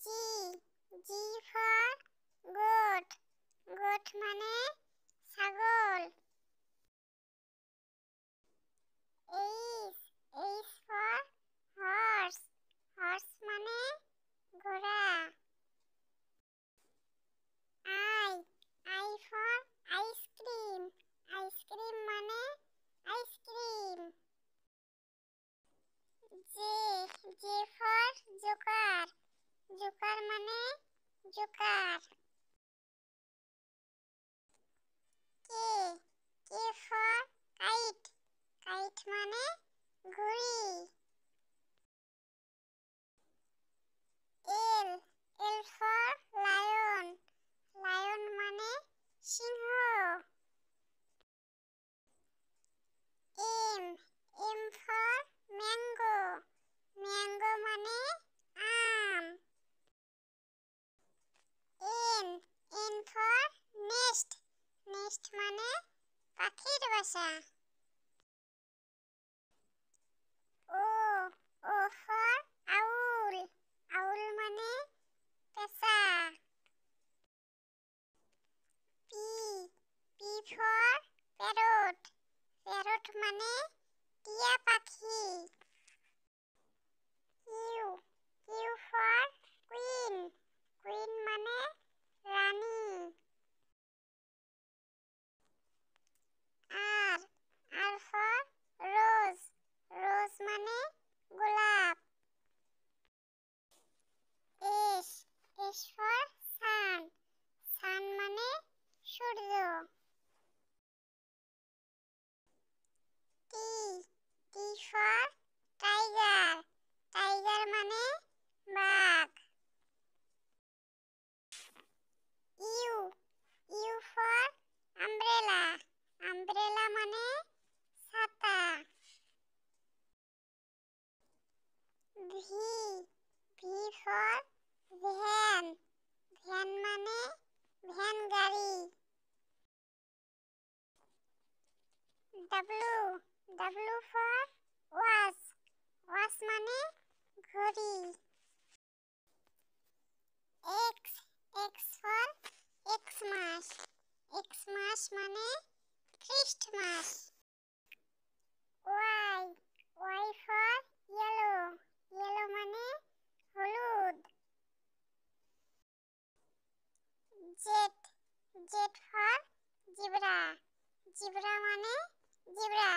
G G for goat, goat মানে ছাগল। H for horse, horse মানে ঘোড়া। আই ফর আইসক্রিম, আইসক্রিম মানে ice cream. J for joker, joker মানে joker. K for kite, kite মানে ঘুড়ি। এল ফর লায়ন, লায়ন মানে সিংহ। এম ফর ম্যাঙ্গো, ম্যাঙ্গো মানে আম। এন ফর নেস্ট, নেস্ট মানে পাখির বাসা। ও ফর আউল, আউল মানে পেঁচা। পি ফর প্যারট, প্যারট মানে টিয়া পাখি। কিউ ফর কুইন, কুইন মানে রানী। আর ফর রোজ, রোজ মানে গোলাপ। এস ফর সান, সান মানে সূর্য। টি ফর টাইগার, টাইগার মানে বাঘ। ইউ ফর আমব্রেলা, আমব্রেলা মানে ছাতা। ভি ফর ভ্যান, ভ্যান মানে ভ্যান গাড়ি। ডাব্লিউ ফর ওয়াচ, ওয়াচ মানে ঘড়ি। এক্স ফর এক্সমাস, এক্সমাস মানে Christmas. Y for yellow, yellow মানে হলুদ। জেড ফর জিব্রা, জিব্রা মানে জিব্রা।